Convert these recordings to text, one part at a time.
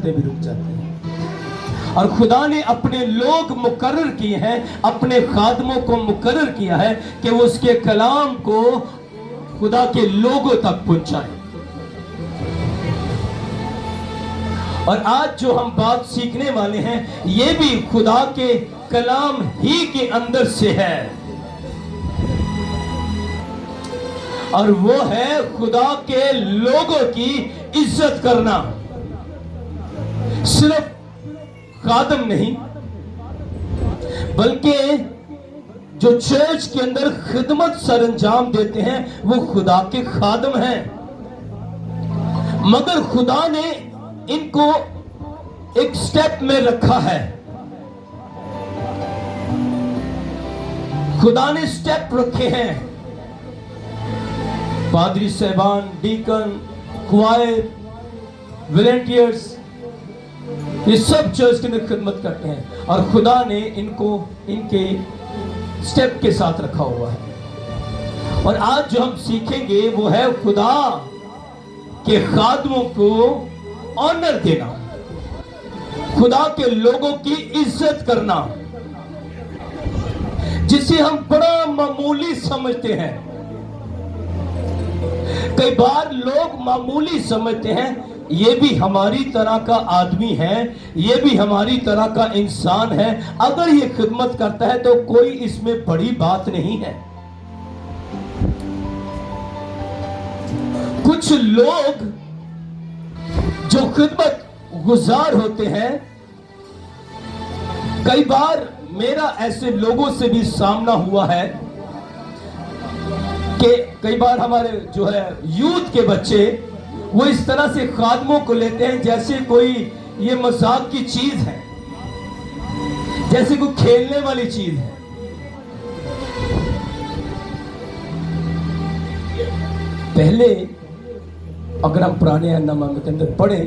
चलते भी रुक जाते हैं। और खुदा ने अपने लोग मुकर्रर किए हैं, अपने खादमों को मुकर्रर किया है कि वो उसके कलाम को खुदा के लोगों तक पहुंचाए। और आज जो हम बात सीखने वाले हैं ये भी खुदा के कलाम ही के अंदर से है, और वो है खुदा के लोगों की इज्जत करना। सिर्फ खादम नहीं, बल्कि जो चर्च के अंदर खिदमत सरंजाम देते हैं वो खुदा के खादम हैं। मगर खुदा ने इनको एक स्टेप में रखा है। खुदा ने स्टेप रखे हैं। पादरी साहबान, डीकन, क्वायर, वॉलंटियर्स, ये सब चर्च के अंदर खिदमत करते हैं और खुदा ने इनको इनके स्टेप के साथ रखा हुआ है। और आज जो हम सीखेंगे वो है खुदा के खादमों को ऑनर देना, खुदा के लोगों की इज्जत करना, जिसे हम बड़ा मामूली समझते हैं। कई बार लोग मामूली समझते हैं ये भी हमारी तरह का आदमी है, ये भी हमारी तरह का इंसान है, अगर ये खिदमत करता है तो कोई इसमें बड़ी बात नहीं है। कुछ लोग जो खिदमत गुजार होते हैं, कई बार मेरा ऐसे लोगों से भी सामना हुआ है कि कई बार हमारे जो है यूथ के बच्चे वो इस तरह से खादमों को लेते हैं जैसे कोई ये मजाक की चीज है, जैसे कोई खेलने वाली चीज है। पहले अगर हम पुराने अन्नामा के अंदर पढ़े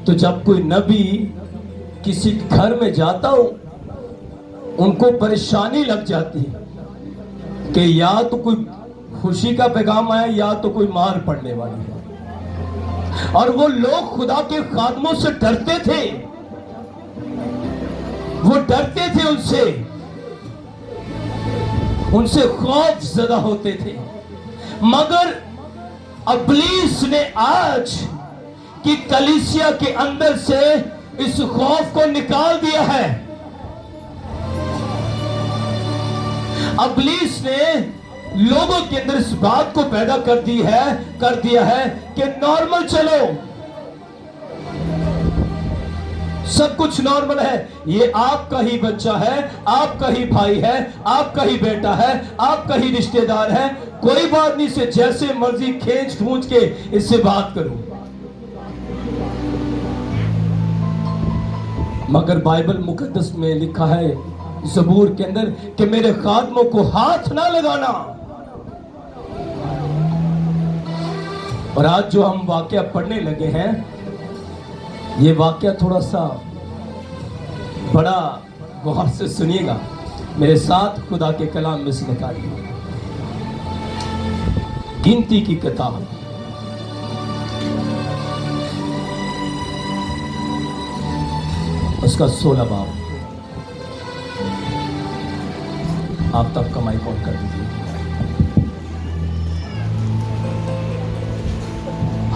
तो जब कोई नबी किसी घर में जाता हो उनको परेशानी लग जाती है कि या तो कोई खुशी का पैगाम आया या तो कोई मार पड़ने वाली है। और वो लोग खुदा के खादमों से डरते थे, वो डरते थे उनसे खौफ ज़दा होते थे। मगर इब्लीस ने आज की कलीसिया के अंदर से इस खौफ को निकाल दिया है। इब्लीस ने लोगों के अंदर इस बात को पैदा कर दिया है कि नॉर्मल चलो, सब कुछ नॉर्मल है, ये आपका ही बच्चा है, आपका ही भाई है, आपका ही बेटा है, आपका ही रिश्तेदार है, कोई बात नहीं, से जैसे मर्जी खींच ठूंच के इससे बात करो। मगर बाइबल मुकद्दस में लिखा है ज़बूर के अंदर कि मेरे खादमों को हाथ ना लगाना। और आज जो हम वाकया पढ़ने लगे हैं ये वाकया थोड़ा सा बड़ा गौर से सुनिएगा, मेरे साथ खुदा के कलाम में से निकालिए। गिनती की किताब उसका 16 बाब, आप तब कमाई कौन कर दीजिए।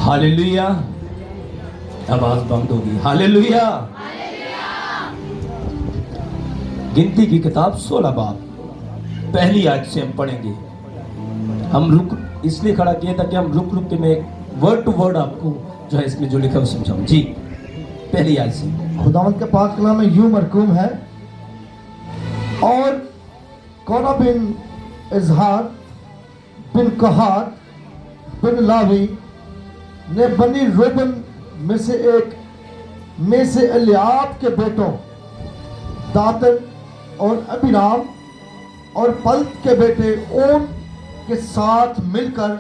हालेलुया, आवाज बंद होगी। हालेलुया। गिनती की किताब 16 बाब पहली आयत से हम पढ़ेंगे। हम रुक इसलिए खड़ा किया था कि हम रुक के मैं वर्ड टू वर्ड आपको जो है इसमें जो लिखा है वो समझाऊं। जी, पहली आयत से। खुदावंद के पाक कलाम में यूं मरकूम है, और कोरा बिन इजहार बिन कहात बिन लावी ने बनी रूबन में से एलियाब के बेटों दातन और अबीराम और पल्त के बेटे ओन के साथ मिलकर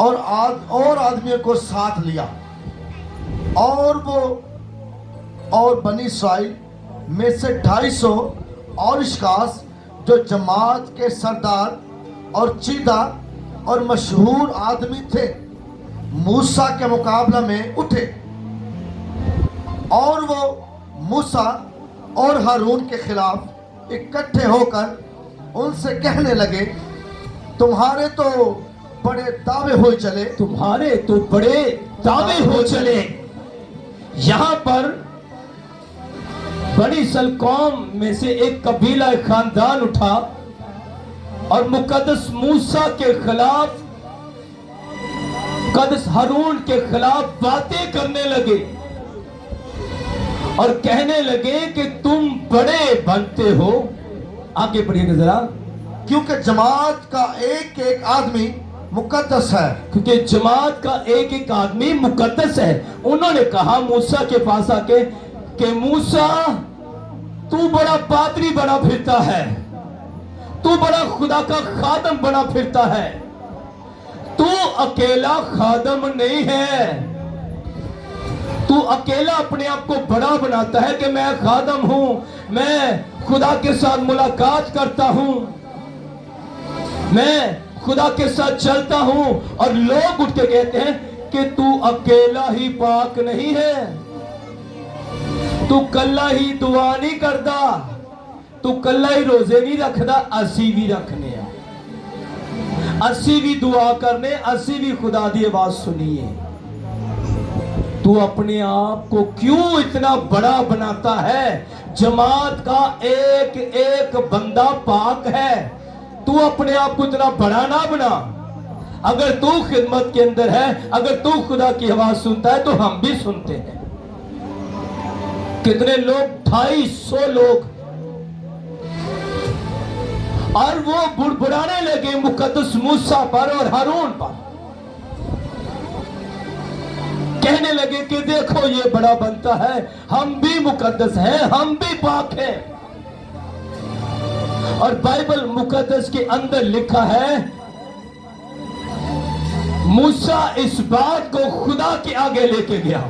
और आदमियों को साथ लिया, और बनी इस्राइल में से 250 और इश्कास जो जमात के सरदार और चीदा और मशहूर आदमी थे मूसा के मुकाबला में उठे। और वो मूसा और हारून के खिलाफ इकट्ठे होकर उनसे कहने लगे, तुम्हारे तो बड़े दावे हो चले, तुम्हारे तो बड़े दावे हो चले। यहां पर बनी इस्राएल कौम में से एक कबीला, एक खानदान उठा और मुकद्दस मूसा के खिलाफ, मुकद्दस हारून के खिलाफ बातें करने लगे और कहने लगे कि तुम बड़े बनते हो। आगे बढ़िएगा जरा। क्योंकि जमात का एक एक आदमी मुकद्दस है, क्योंकि जमात का एक एक आदमी मुकद्दस है। उन्होंने कहा मूसा के पास आके कि मूसा, तू बड़ा पादरी बना फिरता है, तू बड़ा खुदा का खादम बना फिरता है, तू अकेला खादम नहीं है, तू अकेला अपने आप को बड़ा बनाता है कि मैं खादम हूं, मैं खुदा के साथ मुलाकात करता हूं, मैं खुदा के साथ चलता हूं। और लोग उठ के कहते हैं कि तू अकेला ही पाक नहीं है, तू कल्ला ही दुआ नहीं करता, तू कल्ला ही रोजे नहीं रखदा, असी भी रखने, असी भी दुआ करने, असी भी खुदा दी आवाज सुनिए। तू अपने आप को क्यों इतना बड़ा बनाता है? जमात का एक एक बंदा पाक है, तू अपने आप को इतना बड़ा ना बना। अगर तू खिदमत के अंदर है, अगर तू खुदा की आवाज सुनता है तो हम भी सुनते हैं। कितने लोग, 250 लोग, और वो बुड़बुड़ाने लगे मुकद्दस मूसा पर और हारून पर, कहने लगे कि देखो ये बड़ा बनता है, हम भी मुकद्दस हैं, हम भी पाक हैं। और बाइबल मुकद्दस के अंदर लिखा है, मूसा इस बात को खुदा के आगे लेके गया।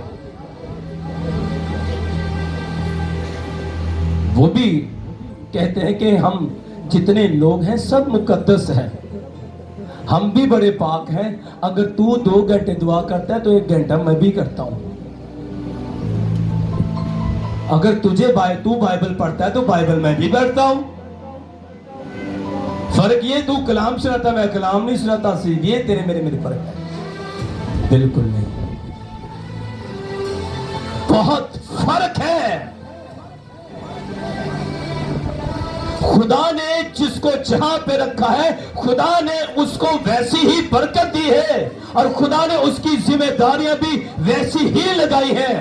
वो भी कहते हैं कि हम जितने लोग हैं सब मुकद्दस हैं, हम भी बड़े पाक हैं। अगर तू 2 घंटे दुआ करता है तो 1 घंटा मैं भी करता हूं। अगर तू बाइबल पढ़ता है तो बाइबल मैं भी पढ़ता हूं। फर्क ये, तू कलाम सुनाता, मैं कलाम नहीं सुनाता, सिर्फ ये तेरे मेरे फर्क है। बिल्कुल नहीं, बहुत फर्क है। खुदा ने जिसको जहां पे रखा है, खुदा ने उसको वैसी ही बरकत दी है और खुदा ने उसकी जिम्मेदारियां भी वैसी ही लगाई है।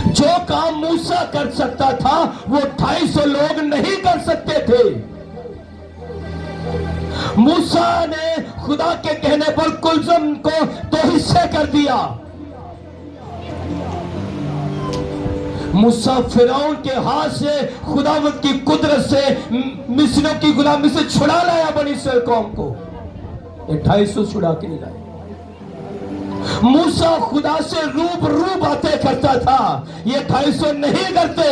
जो काम मूसा कर सकता था वो 250 लोग नहीं कर सकते थे। मूसा ने खुदा के कहने पर कुलजम को 2 हिस्से कर दिया। मूसा फिरौन के हाथ से, खुदावंद की कुदरत से मिस्रियों की गुलामी से छुड़ा लाया बनी इस्राएल कौम को। ये 250 छुड़ा के नहीं लाए। मूसा खुदा से रूबरू बातें करता था, ये 250 नहीं करते।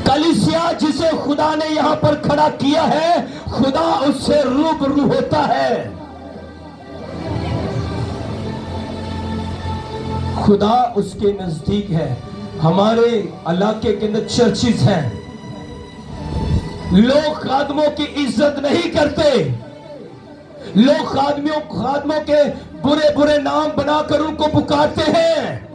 कलीसिया जिसे खुदा ने यहां पर खड़ा किया है, खुदा उससे रूबरू होता है। खुदा उसके नजदीक है। हमारे इलाके के अंदर चर्चिज हैं, लोग खादमों की इज्जत नहीं करते, लोग खादमों के बुरे बुरे नाम बनाकर उनको पुकारते हैं।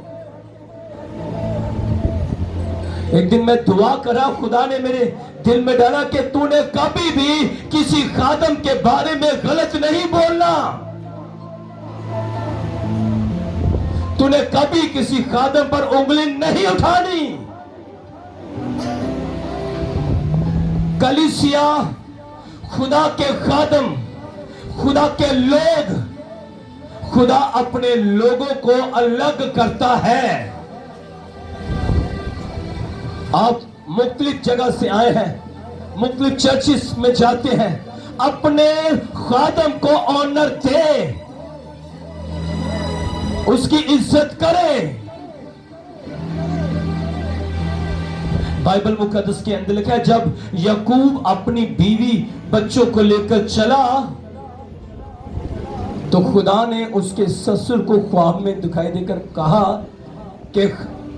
एक दिन मैं दुआ करा, खुदा ने मेरे दिल में डाला कि तूने कभी भी किसी खादम के बारे में गलत नहीं बोलना, तूने कभी किसी खादम पर उंगली नहीं उठानी। कलीसिया, खुदा के खादम, खुदा के लोग, खुदा अपने लोगों को अलग करता है। आप मुख्तलिफ जगह से आए हैं, मुख्तलिफ चर्चिस में जाते हैं, अपने खादम को ऑनर दे, उसकी इज्जत करें। बाइबल मुकद्दस के अंदर लिखा है, जब याकूब अपनी बीवी बच्चों को लेकर चला तो खुदा ने उसके ससुर को ख्वाब में दिखाई देकर कहा कि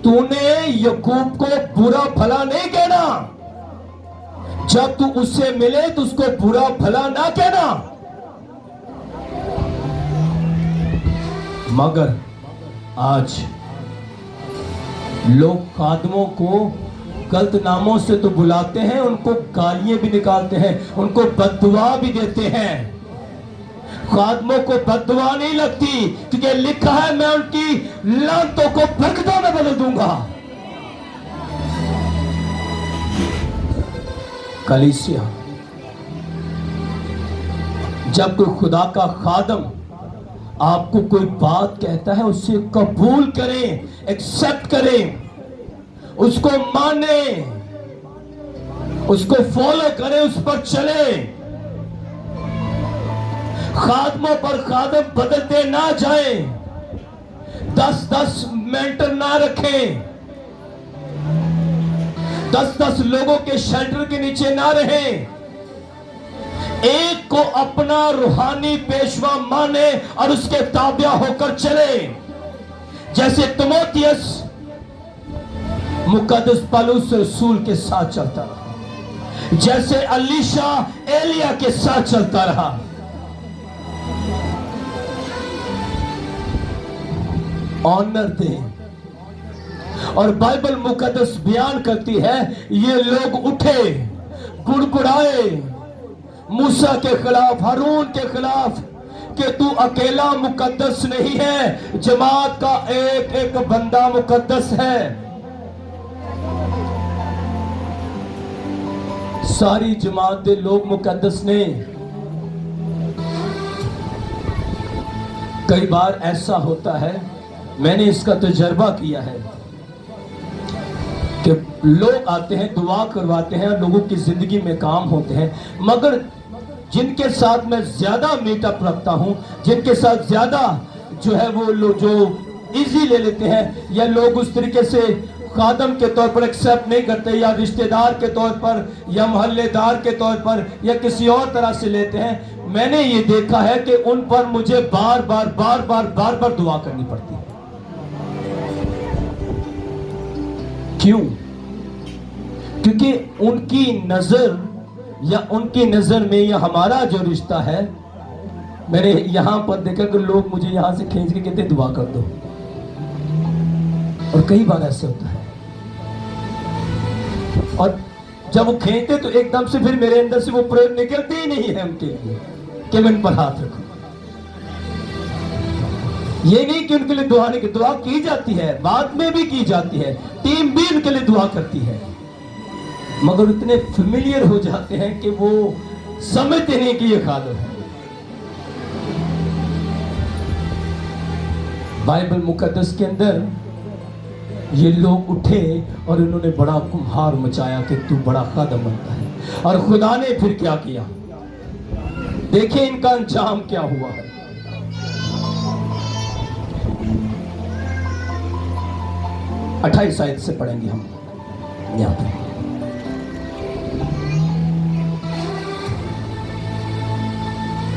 तूने याकूब को बुरा भला नहीं कहना, जब तू उससे मिले तो उसको बुरा भला ना कहना। मगर आज लोग खादमों को गलत नामों से तो बुलाते हैं, उनको गालियां भी निकालते हैं, उनको बद्दुआ भी देते हैं। खादमों को बद्दुआ नहीं लगती, क्योंकि लिखा है मैं उनकी लानतों को बरकतों में बदल दूंगा। कलीसिया, जब कोई खुदा का खादम आपको कोई बात कहता है, उसे कबूल करें, एक्सेप्ट करें, उसको माने, उसको फॉलो करें, उस पर चले। खादमों पर खादम बदलते ना जाएं, 10-10 मेंटर ना रखें, 10-10 लोगों के शेल्टर के नीचे ना रहें। एक को अपना रूहानी पेशवा माने और उसके ताबिया होकर चले। जैसे तिमोथियस मुकद्दस पौलुस रसूल के साथ चलता रहा, जैसे अलीशा एलिया के साथ चलता रहा। ऑनर दें। और बाइबल मुकद्दस बयान करती है, ये लोग उठे, बुड़बुड़ाए मूसा के खिलाफ, हारून के खिलाफ, कि तू अकेला मुकद्दस नहीं है, जमात का एक एक बंदा मुकद्दस है। सारी जमात के लोग मुकद्दस ने। कई बार ऐसा होता है, मैंने इसका तजर्बा किया है, कि लोग आते हैं, दुआ करवाते हैं, लोगों की जिंदगी में काम होते हैं, मगर जिनके साथ मैं ज्यादा मीटअप रखता हूं, जिनके साथ ज्यादा जो है वो लोग जो इजी ले लेते हैं, या लोग उस तरीके से खादम के तौर पर एक्सेप्ट नहीं करते, या रिश्तेदार के तौर पर, या मोहल्लेदार के तौर पर, या किसी और तरह से लेते हैं, मैंने ये देखा है कि उन पर मुझे बार बार दुआ करनी पड़ती है। क्यों? क्योंकि उनकी नजर या उनकी नजर में या हमारा जो रिश्ता है, मैंने यहां पर देखा कि लोग मुझे यहां से खींच के कहते दुआ कर दो, और कई बार ऐसे होता है। और जब वो खींचते तो एकदम से फिर मेरे अंदर से वो प्रेम निकलते ही नहीं है उनके लिए कि मैं इन पर हाथ रखूं। ये नहीं कि उनके लिए दुआ नहीं, दुआ की जाती है, बाद में भी की जाती है, टीम भी उनके लिए दुआ करती है, मगर इतने फेमिलियर हो जाते हैं कि वो समझते नहीं कि ये खादम है। बाइबल मुकद्दस के अंदर ये लोग उठे और इन्होंने बड़ा कुम्हार मचाया कि तू बड़ा खादम बनता है। और खुदा ने फिर क्या किया, देखिए इनका अंजाम क्या हुआ है। अट्ठाईस आयत से पढ़ेंगे हम यहां पर।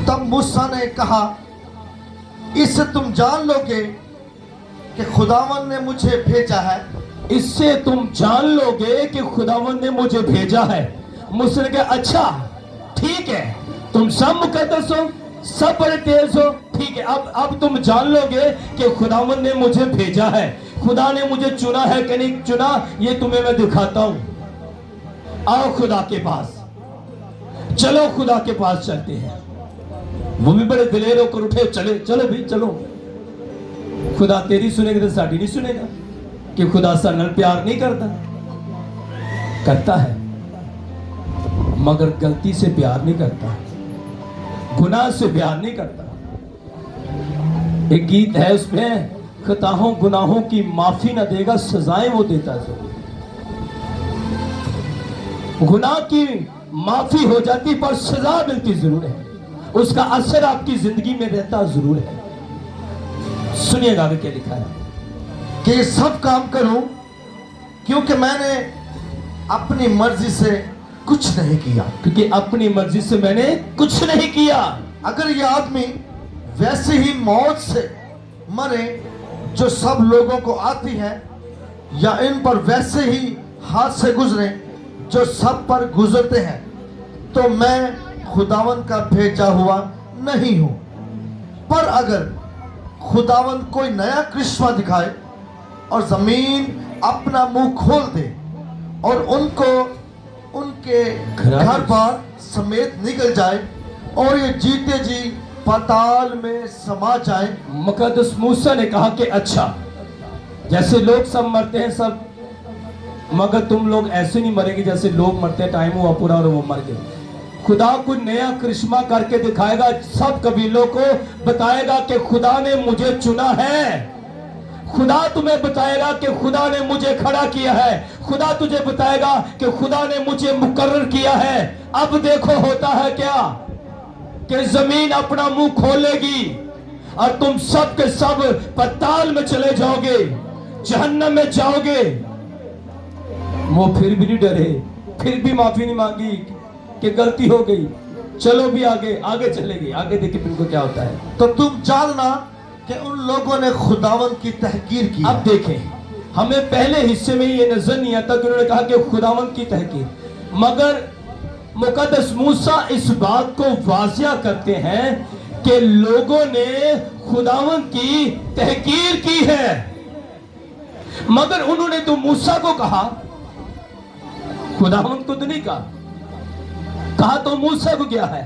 तब मूसा ने कहा, इससे तुम जान लोगे कि खुदावन ने मुझे भेजा है। इससे तुम जान लोगे कि खुदावन ने मुझे भेजा है। मूसा ने कहा, अच्छा ठीक है, तुम सब मुकद्दस हो, सब बड़े तेज हो, ठीक है, अब तुम जान लोगे कि खुदावन ने मुझे भेजा है। खुदा ने मुझे चुना है कि नहीं चुना, ये तुम्हें मैं दिखाता हूं। आओ खुदा के पास, चलो खुदा के पास चलते हैं। वो भी बड़े दिलेर होकर उठे, चले, चलो भी चलो। खुदा तेरी सुनेगा तो साड़ी नहीं सुनेगा, कि खुदा सा नल प्यार नहीं करता, करता है मगर गलती से प्यार नहीं करता, गुनाह से प्यार नहीं करता। एक गीत है, उसमें खताओं गुनाहों की माफी ना देगा, सजाएं वो देता है। गुनाह की माफी हो जाती पर सजा मिलती जरूर है, उसका असर आपकी जिंदगी में रहता जरूर है। सुनिएगा आगे क्या लिखा है, कि ये सब काम करूं क्योंकि मैंने अपनी मर्जी से कुछ नहीं किया। क्योंकि अपनी मर्जी से मैंने कुछ नहीं किया। अगर ये आदमी वैसे ही मौत से मरे जो सब लोगों को आती है, या इन पर वैसे ही हाथ से गुजरे जो सब पर गुजरते हैं, तो मैं खुदावन का भेजा हुआ नहीं हूं। पर अगर खुदावन कोई नया करिश्मा दिखाए और जमीन अपना मुंह खोल दे और उनको उनके घर पर समेत निकल जाए और ये जीते जी पाताल में समा जाए। मुकद्दस मूसा ने कहा कि अच्छा, जैसे लोग सब मरते हैं सब, मगर तुम लोग ऐसे नहीं मरेंगे जैसे लोग मरते हैं, टाइम हुआ पूरा और वो मर गए। खुदा कुछ नया करिश्मा करके दिखाएगा, सब कबीलों को बताएगा कि खुदा ने मुझे चुना है। खुदा तुम्हें बताएगा कि खुदा ने मुझे खड़ा किया है। खुदा तुझे बताएगा कि खुदा ने मुझे मुकर्रर किया है। अब देखो होता है क्या कि जमीन अपना मुंह खोलेगी और तुम सब के सब पाताल में चले जाओगे, जहन्नम में जाओगे। वो फिर भी नहीं डरे, फिर भी माफी नहीं मांगी कि गलती हो गई, चलो भी आगे आगे चलेगी, आगे देखिए इनको क्या होता है। तो तुम जानना कि उन लोगों ने खुदावन की तहकीर की। अब देखें, हमें पहले हिस्से में ये नजर नहीं आता कि उन्होंने कहा कि खुदावन की तहकीर, मगर मुकद्दस मूसा इस बात को वाजिया करते हैं कि लोगों ने खुदावन की तहकीर की है। मगर उन्होंने तो मूसा को कहा, खुदावन को तो नहीं कहा तो मूसा को क्या है।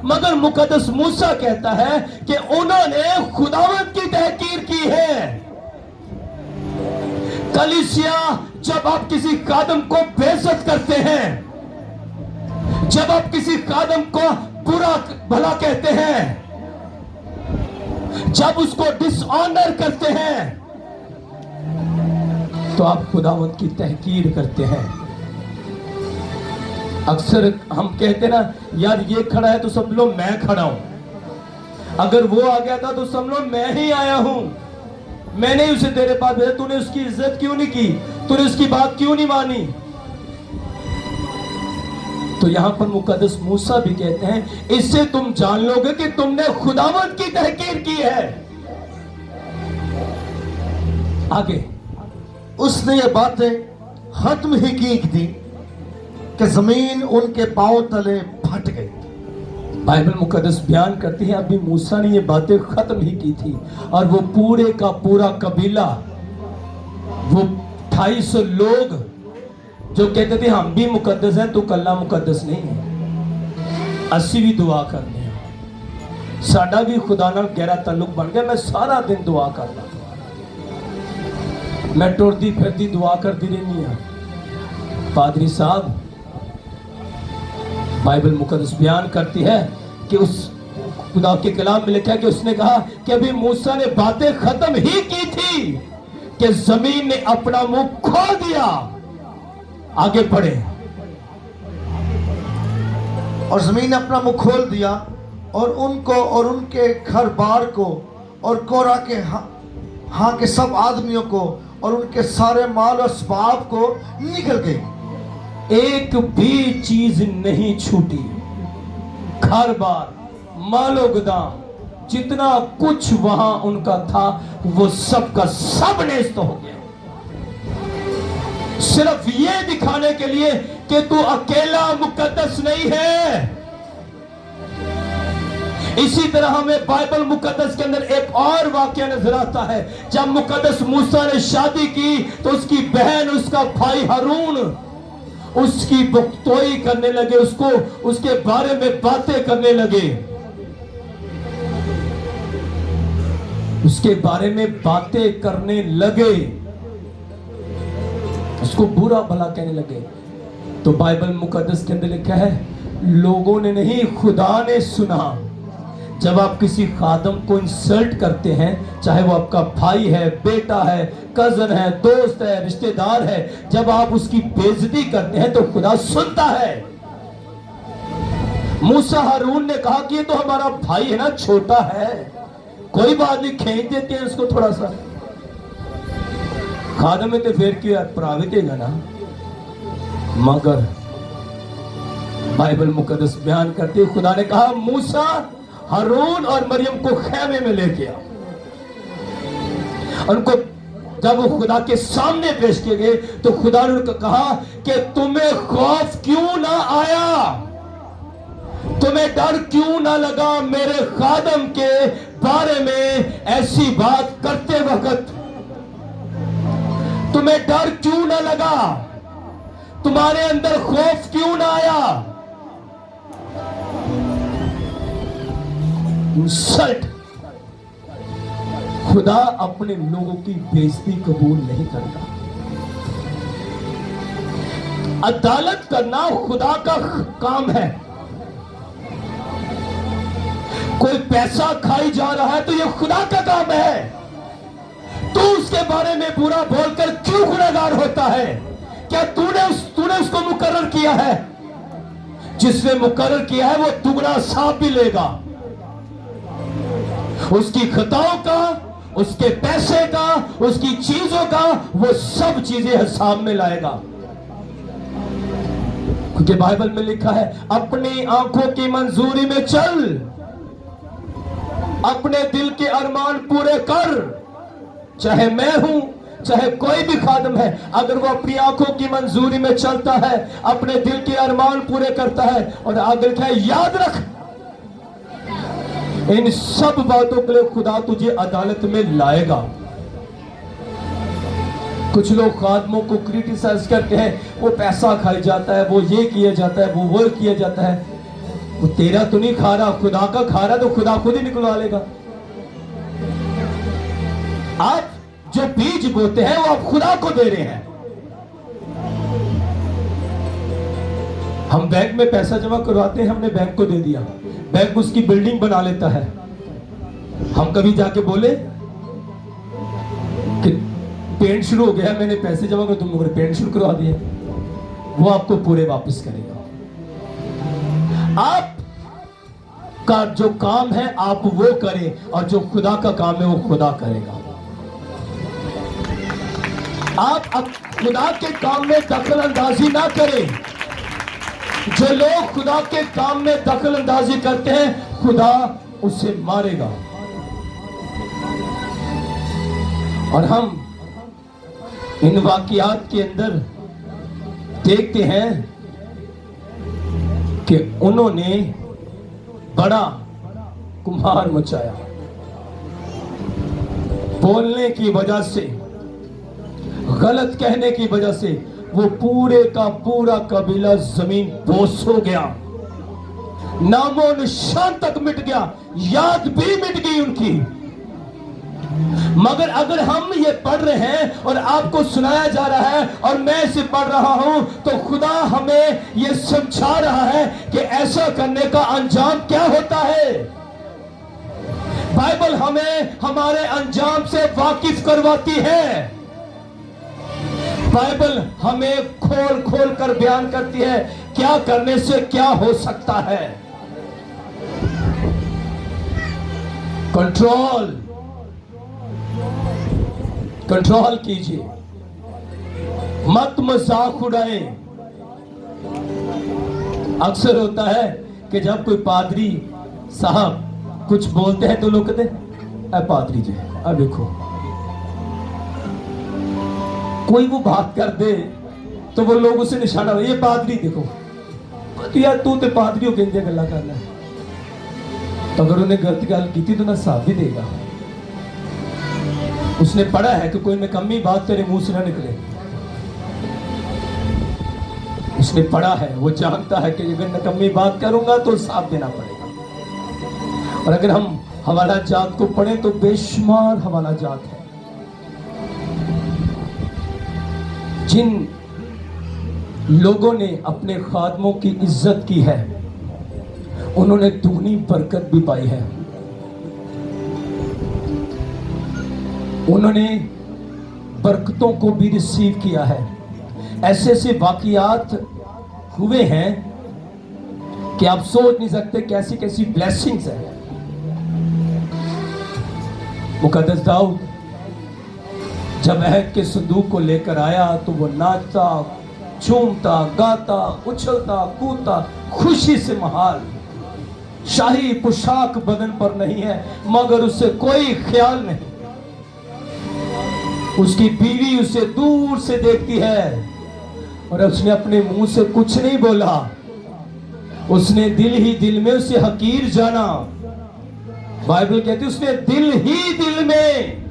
मगर मुकद्दस मूसा कहता है कि उन्होंने खुदावन की तहकीर की है। कलीसिया, जब आप किसी कादम को बेइज्जत करते हैं, जब आप किसी कादम को बुरा भला कहते हैं, जब उसको डिसऑनर करते हैं, तो आप खुदावंत की तहकीर करते हैं। अक्सर हम कहते ना, यार ये खड़ा है तो सब लोग मैं खड़ा हूं, अगर वो आ गया था तो सब लोग मैं ही आया हूं, मैंने उसे तेरे पास भेजा, तूने उसकी इज्जत क्यों नहीं की, तूने उसकी बात क्यों नहीं मानी। तो यहां पर मुकद्दस मूसा भी कहते हैं, इससे तुम जान लोगे कि तुमने खुदावंत की तहकीर की है। आगे उसने ये बातें खत्म ही की थी कि जमीन उनके पांव तले फट गई। बाइबल मुकद्दस बयान करती है, अभी मूसा ने ये बातें खत्म ही की थी और वो पूरे का पूरा कबीला, वो 250 लोग जो कहते थे हम भी मुकद्दस हैं, तो कल्ला मुकद्दस नहीं है, असी भी दुआ करने हैं, साडा भी खुदा नाल गहरा ताल्लुक बन गया। मैं सारा दिन दुआ करता, मैं टुरदी फिरदी दुआ करती रहनी है। पादरी साहब, बाइबल मुकद्दस बयान करती है कि उस खुदा के कलाम में लिखा है कि उसने कहा कि अभी मूसा ने बातें खत्म ही की थी कि जमीन ने अपना मुंह खोल दिया। आगे बढ़े, और जमीन ने अपना मुंह खोल दिया और उनको और उनके घर बार को और कोरा के हाँ के सब आदमियों को और उनके सारे माल और असबाब को निकल गई। एक भी चीज नहीं छूटी, घर बार मालो गोदाम जितना कुछ वहां उनका था वो सब का सब नष्ट हो गया, सिर्फ ये दिखाने के लिए कि तू अकेला मुकद्दस नहीं है। इसी तरह हमें बाइबल मुकद्दस के अंदर एक और वाकया नजर आता है। जब मुकद्दस मूसा ने शादी की तो उसकी बहन, उसका भाई हारून उसकी बुख्तोई करने लगे, उसको उसके बारे में बातें करने लगे, उसके बारे में बातें करने लगे, उसको बुरा भला कहने लगे। तो बाइबल मुकद्दस के अंदर लिखा है, लोगों ने नहीं, खुदा ने सुना। जब आप किसी खादम को इंसल्ट करते हैं, चाहे वो आपका भाई है, बेटा है, कजन है, दोस्त है, रिश्तेदार है, जब आप उसकी बेइज्जती करते हैं तो खुदा सुनता है। मूसा हारून ने कहा कि ये तो हमारा भाई है ना, छोटा है, कोई बात नहीं, खींच देते हैं उसको थोड़ा सा। खादम में तो फिर क्यों प्रावितेगा ना। मगर बाइबल मुकद्दस बयान करते हुए खुदा ने कहा, मूसा हारून और मरियम को खेमे में ले गया। उनको जब वो खुदा के सामने पेश किए गए तो खुदा ने उनको कहा कि तुम्हें खौफ क्यों ना आया, तुम्हें डर क्यों ना लगा मेरे खादम के बारे में ऐसी बात करते वक्त, तुम्हें डर क्यों ना लगा, तुम्हारे अंदर खौफ क्यों ना आया। इंसल्ट, खुदा अपने लोगों की बेइज्जती कबूल नहीं करता। अदालत करना खुदा का काम है। कोई पैसा खाई जा रहा है तो यह खुदा का काम है। तू उसके बारे में बुरा बोलकर क्यों गुनहगार होता है? क्या तूने उसको मुकर्रर किया है? जिसने मुकर्रर किया है वो दुगना साफ भी लेगा। उसकी खताओं का, उसके पैसे का, उसकी चीजों का, वो सब चीजें हिसाब में लाएगा। क्योंकि बाइबल में लिखा है अपनी आंखों की मंजूरी में चल, अपने दिल के अरमान पूरे कर। चाहे मैं हूं, चाहे कोई भी खादम है, अगर वो अपनी आंखों की मंजूरी में चलता है, अपने दिल के अरमान पूरे करता है और आगे लिखा है याद रख इन सब बातों के लिए खुदा तुझे अदालत में लाएगा। कुछ लोग खादमों को क्रिटिसाइज करते हैं, वो पैसा खाई जाता है, वो ये किया जाता है, वो किया जाता है। वो तेरा तो नहीं खा रहा, खुदा का खा रहा, तो खुदा खुद ही निकलवा लेगा। आप जो बीज बोते हैं वो आप खुदा को दे रहे हैं। हम बैंक में पैसा जमा करवाते हैं, हमने बैंक को दे दिया, बैंक उसकी बिल्डिंग बना लेता है। हम कभी जाके बोले कि पेंट शुरू हो गया, मैंने पैसे जमा कर, तुम लोगों ने पेंट शुरू करवा दिए। वो आपको पूरे वापस करेगा। आप का जो काम है आप वो करें, और जो खुदा का काम है वो खुदा करेगा। आप खुदा के काम में दखल अंदाजी ना करें। जो लोग खुदा के काम में दखल अंदाजी करते हैं खुदा उसे मारेगा। और हम इन वाकियात के अंदर देखते हैं कि उन्होंने बड़ा कुम्हार मचाया। बोलने की वजह से, गलत कहने की वजह से वो पूरे का पूरा कबीला जमीन बोस हो गया, नामो निशान तक मिट गया, याद भी मिट गई उनकी। मगर अगर हम ये पढ़ रहे हैं और आपको सुनाया जा रहा है और मैं इसे पढ़ रहा हूं, तो खुदा हमें ये समझा रहा है कि ऐसा करने का अंजाम क्या होता है। बाइबल हमें हमारे अंजाम से वाकिफ करवाती है। बाइबल हमें खोल खोल कर बयान करती है क्या करने से क्या हो सकता है। कंट्रोल कीजिए, मत मजाक उड़ाए। अक्सर होता है कि जब कोई पादरी साहब कुछ बोलते हैं तो लोग कहते हैं पादरी जी अब देखो, कोई वो बात कर दे तो वो लोग उसे निशाना, ये पादरी देखो, यार तू तो पादरी हो कहते गल्ला करना है। तो अगर उन्हें गलत गल की तो ना साथ भी देगा। उसने पढ़ा है कि कोई निकम्मी बात तेरे मुंह से ना निकले। उसने पढ़ा है, वो जानता है कि अगर निकम्मी बात करूंगा तो साथ देना पड़ेगा। और अगर हम हवाला जात को पढ़ें तो बेशुमार हवाला जात है जिन लोगों ने अपने खादमों की इज्जत की है, उन्होंने दुगनी बरकत भी पाई है। उन्होंने बरकतों को भी रिसीव किया है। ऐसे ऐसे वाकियात हुए हैं कि आप सोच नहीं सकते कैसी कैसी ब्लेसिंग्स हैं। मुकद्दस दाऊद जब अहद के संदूक को लेकर आया तो वो नाचता, झूमता, गाता, उछलता, कूदता, खुशी से महाल। शाही पोशाक बदन पर नहीं है, मगर उससे कोई ख्याल नहीं। उसकी बीवी उसे दूर से देखती है और उसने अपने मुंह से कुछ नहीं बोला, उसने दिल ही दिल में उसे हकीर जाना। बाइबल कहती है उसने दिल ही दिल में,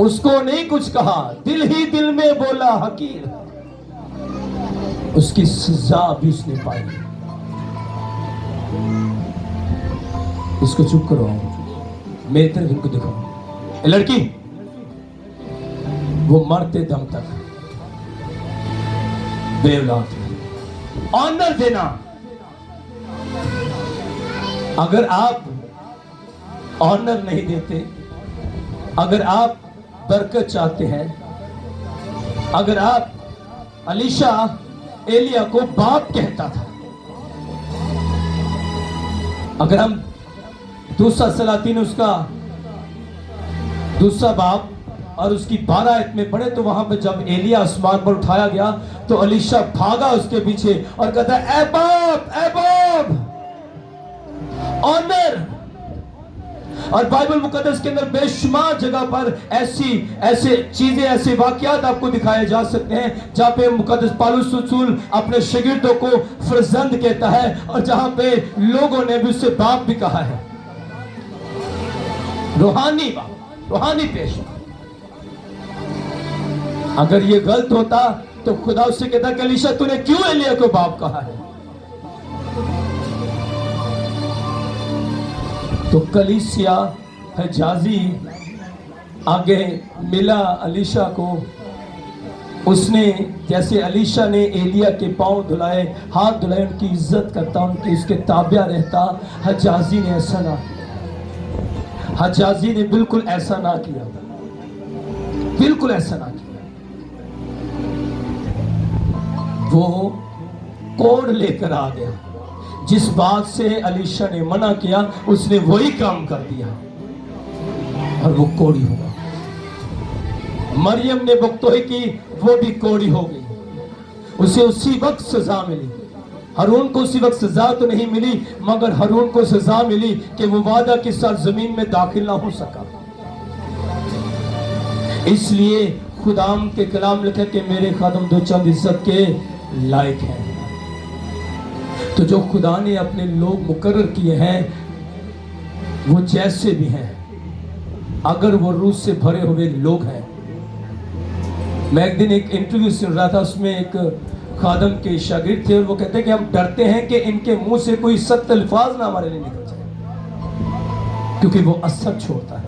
उसको नहीं कुछ कहा, दिल ही दिल में बोला हकीर। उसकी सजा भी उसने पाई। इसको चुप करो, मेरी तरफ इनको दिखाओ। ए लड़की, वो मरते दम तक बेऔलाद ऑनर देना। अगर आप ऑनर नहीं देते, अगर आप बरकत चाहते हैं, अगर आप, अलीशा एलिया को बाप कहता था। अगर हम दूसरा सलातीन उसका दूसरा बाप और उसकी 12 आयत में पढ़े तो वहां पे जब एलिया आसमान पर उठाया गया तो अलीशा भागा उसके पीछे और कहता है, ए बाप ऑनर। और बाइबल मुकद्दस के अंदर बेशुमार जगह पर ऐसे चीजें, ऐसे वाकयात आपको दिखाए जा सकते हैं जहां पे मुकद्दस पौलुस रसूल अपने शागिर्दों को फर्जंद कहता है और जहां पे लोगों ने भी उससे बाप भी कहा है। रूहानी बाप, रूहानी पेशा। अगर ये गलत होता तो खुदा उससे कहता कि अलीशा तूने क्यों एलिया को बाप कहा है। तो कलीसिया हजाजी आगे मिला अलीशा को। उसने जैसे अलीशा ने एलिया के पांव धुलाए, हाथ धुलाए, उनकी इज्जत करता, उनके उसके ताबिया रहता, हजाजी ने ऐसा ना किया। हजाजी ने बिल्कुल ऐसा ना किया, बिल्कुल ऐसा ना किया। वो कोड लेकर आ गया। जिस बात से अलीशा ने मना किया उसने वही काम कर दिया और वो कोड़ी हुआ। मरियम ने बकतोही की, वो भी कोड़ी हो गई। उसे उसी वक्त सजा मिली। हारून को उसी वक्त सजा तो नहीं मिली, मगर हारून को सजा मिली कि वो वादा के साथ जमीन में दाखिल ना हो सका। इसलिए खुदाम के कलाम लिखे कि मेरे खादम दो चंद इज्जत के लायक हैं। तो जो खुदा ने अपने लोग मुकर्रर किए हैं वो जैसे भी हैं, अगर वो रूह से भरे हुए लोग हैं। मैं एक दिन एक इंटरव्यू सुन रहा था, उसमें एक खादम के शागिर्द थे और वो कहते हैं कि हम डरते हैं कि इनके मुंह से कोई सख्त अल्फाज ना हमारे लिए निकल जाए, क्योंकि वो असर छोड़ता है।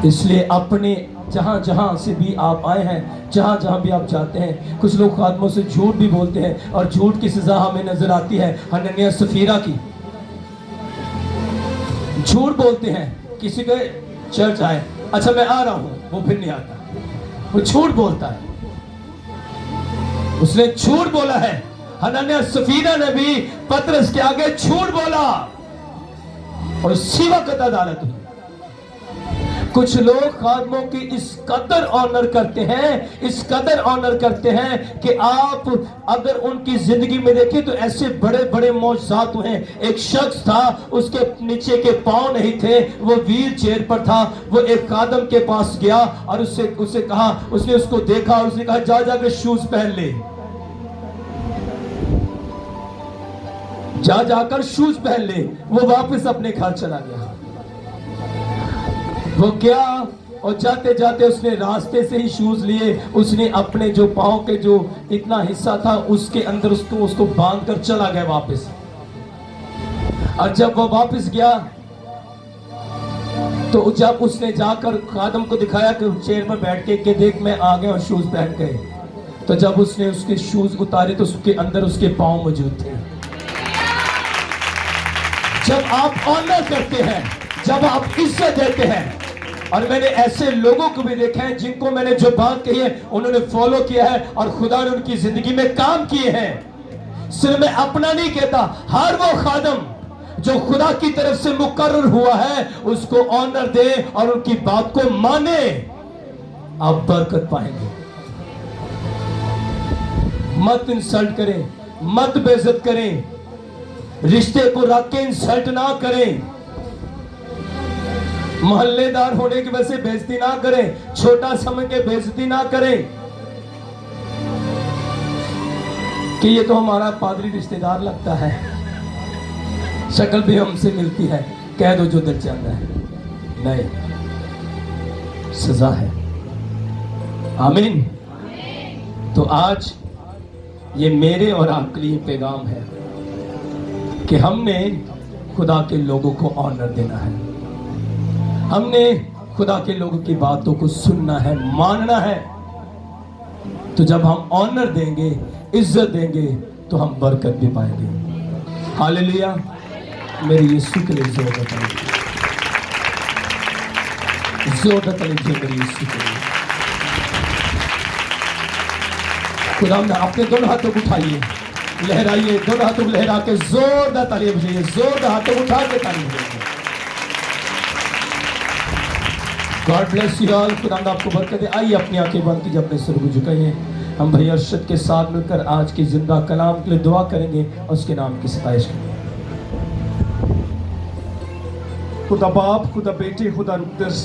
इसलिए अपने जहां जहां से भी आप आए हैं, जहां जहां भी आप जाते हैं, कुछ लोग खादमों से झूठ भी बोलते हैं और झूठ की सजा हमें नजर आती है। हनन्याह सफीरा की झूठ बोलते हैं, किसी के चर्च आए, अच्छा मैं आ रहा हूं, वो फिर नहीं आता, वो झूठ बोलता है। उसने झूठ बोला है। हनन्याह सफीरा ने भी पतरस के आगे झूठ बोला और इसी वक्त अदालत हुई। कुछ लोग खादमों की इस कदर ऑनर करते हैं, इस कदर ऑनर करते हैं कि आप अगर उनकी जिंदगी में देखें तो ऐसे बड़े बड़े मौजज़ात हुए। एक शख्स था, उसके नीचे के पांव नहीं थे, वो व्हील चेयर पर था। वो एक खादम के पास गया और उससे कहा, उसने उसको देखा और उसने कहा जा जाकर शूज पहन ले, जा जाकर शूज पहन ले। वो वापस अपने घर चला गया। वो गया और जाते जाते उसने रास्ते से ही शूज लिए, उसने अपने जो पांव के जो इतना हिस्सा था उसके अंदर उसको बांध कर चला गया वापस। और जब वो वापस गया तो जब उसने जाकर खादम को दिखाया कि चेयर पर बैठ के देख मैं आ गया और शूज पहन गए, तो जब उसने उसके शूज उतारे तो उसके अंदर उसके पांव मौजूद थे। जब आप ऑनर करते हैं, जब आप इज्जत देते हैं, और मैंने ऐसे लोगों को भी देखा है जिनको मैंने जो बात कही है उन्होंने फॉलो किया है और खुदा ने उनकी जिंदगी में काम किए हैं। सिर्फ मैं अपना नहीं कहता, हर वो खादम जो खुदा की तरफ से मुकर्रर हुआ है उसको ऑनर दे और उनकी बात को माने, आप बरकत पाएंगे। मत इंसल्ट करें, मत बेइज्जत करें। रिश्ते को रख के इंसल्ट ना करें, मोहल्लेदार होने की वजह से बेइज्जती ना करें, छोटा समझ के बेइज्जती ना करें कि ये तो हमारा पादरी रिश्तेदार लगता है, शक्ल भी हमसे मिलती है, कह दो जो दिल चाहता है। नहीं, सजा है। आमीन। तो आज ये मेरे और आपके लिए पैगाम है कि हमने खुदा के लोगों को ऑनर देना है, हमने खुदा के लोगों की बातों को सुनना है, मानना है। तो जब हम ऑनर देंगे, इज्जत देंगे, तो हम बरकत भी पाएंगे। हालेलुया। मेरे यीशु के लिए जोरदार ताली, जोरदार ताली मेरे यीशु के लिए। खुदा में अपने दोनों हाथों को उठाइए, लहराइए, दोनों हाथों को लहरा के जोरदार ताली बजाइए, जोरदार हाथों को उठा के ताली बजाइए। God bless you all. खुदा आपको बरकत दे। आइए अपनी आंखें बंद कीजिए, अपने सिर को झुकाइए। हम भाई अरशद के साथ मिलकर आज की जिंदा कलाम के लिए दुआ करेंगे और उसके नाम की सताइश करेंगे। खुदा बाप, खुदा बेटे, खुदा रुकदस,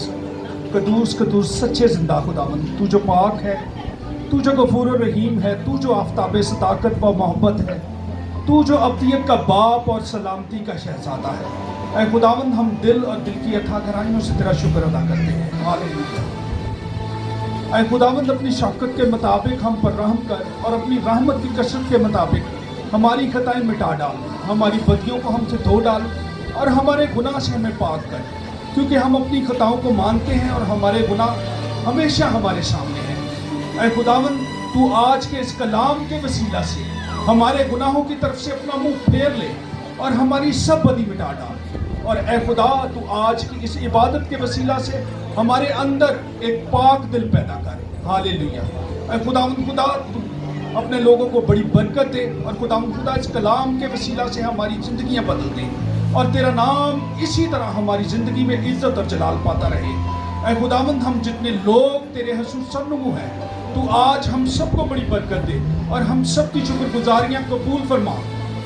कदूस कदूस सच्चे जिंदा खुदावंद, तू जो पाक है, तू जो गफूर और रहीम है, तू जो आफ्ताब सदाकत व मोहब्बत है, तू जो अब्दियत का बाप और सलामती का शहजादा है। ऐ खुदावंद, हम दिल और दिल की अथा गहराइयों से तेरा शुक्र अदा करते हैं। हालेलुया। ऐ खुदावंद, अपनी शफ़क़त के मुताबिक हम पर रहम कर और अपनी रहमत की कसरत के मुताबिक हमारी खताएं मिटा डाल, हमारी बदियों को हमसे धो डाल और हमारे गुनाह से हमें पाक कर, क्योंकि हम अपनी खताओं को मानते हैं और हमारे गुनाह हमेशा हमारे सामने हैं। ऐ खुदावंद, तू आज के इस कलाम के वसीला से हमारे गुनाहों की तरफ से अपना मुंह फेर ले और हमारी सब बदी मिटा डाल। और ऐ खुदा, तू आज की इस इबादत के वसीला से हमारे अंदर एक पाक दिल पैदा कर। हालेलुया। ऐ खुदावंद, खुदा तू अपने लोगों को बड़ी बरकत दे और खुदावंद खुदा इस कलाम के वसीला से हमारी जिंदगियां बदल दे और तेरा नाम इसी तरह हमारी ज़िंदगी में इज़्ज़त और जलाल पाता रहे। ऐ खुदावंद, हम जितने लोग तेरे हसूर सरनमू हैं, तू आज हम सबको बड़ी बरकत दे और हम सब की शुक्रगुजारियाँ कबूल फरमा,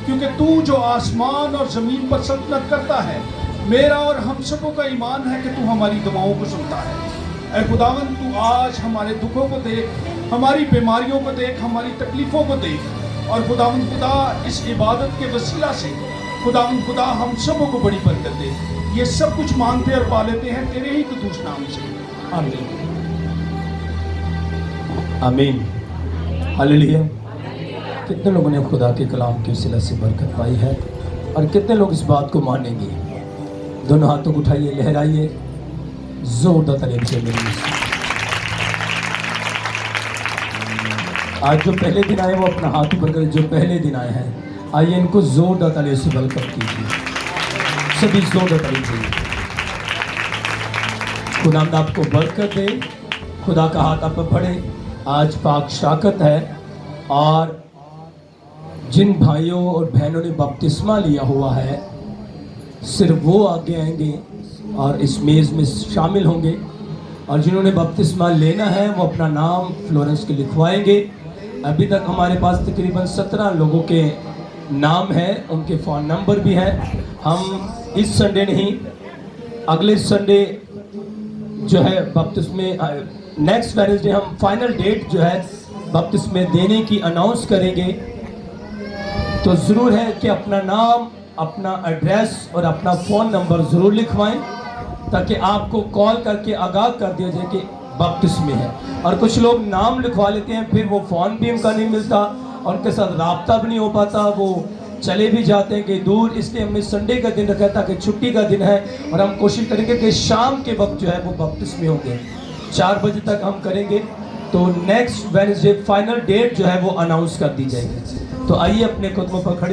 क्योंकि तू जो आसमान और ज़मीन पर सल्तनत करता है, मेरा और हम सबों का ईमान है कि तू हमारी दुआओं को सुनता है। ऐ खुदावंद, तू आज हमारे दुखों को देख, हमारी बीमारियों को देख, हमारी तकलीफ़ों को देख और खुदावंद खुदा इस इबादत के वसीला से खुदावंद खुदा हम सबों को बड़ी बरकत दे। ये सब कुछ मांगते और पा लेते हैं तेरे ही कदूस नाम से। आमीन। आमीन। हालेलुया। कितने लोगों ने खुदा के कलाम के वसीला से बरकत पाई है और कितने लोग इस बात को मानेंगे? दोनों हाथों को उठाइए, लहराइए, जोरदार तालियों से मेरे। आज जो पहले दिन आए वो अपना हाथ ऊपर करें, जो पहले दिन आए हैं आइए इनको जोरदार तालियों से वेलकम कीजिए, सभी जोरदार तालियों से। खुदा आपको बरकत दे, खुदा का हाथ आप पर बढ़े। आज पाक शाकत है और जिन भाइयों और बहनों ने बपतिस्मा लिया हुआ है सिर्फ वो आगे आएंगे और इस मेज़ में शामिल होंगे, और जिन्होंने बपतिस्मा लेना है वो अपना नाम फ्लोरेंस के लिखवाएंगे। अभी तक हमारे पास तकरीबन 17 लोगों के नाम है, उनके फ़ोन नंबर भी हैं। हम इस संडे नहीं, अगले संडे जो है बपतिस्मे, नेक्स्ट वेडनेसडे हम फाइनल डेट जो है बपतिस्मे देने की अनाउंस करेंगे। तो ज़रूर है कि अपना नाम, अपना एड्रेस और अपना फ़ोन नंबर ज़रूर लिखवाएं, ताकि आपको कॉल करके आगाह कर दिया जाए कि बपतिस्मे है। और कुछ लोग नाम लिखवा लेते हैं, फिर वो फ़ोन भी उनका नहीं मिलता और उनके साथ राब्ता भी नहीं हो पाता, वो चले भी जाते हैं कि दूर। इसलिए हमने संडे का दिन रखा था कि छुट्टी का दिन है और हम कोशिश करेंगे कि शाम के वक्त जो है वो बपतिस्मे होंगे, 4 बजे तक हम करेंगे। तो नेक्स्ट वेडनेसडे फाइनल डेट जो है वो अनाउंस कर दी जाएगी। तो आइए अपने कदमों पर खड़े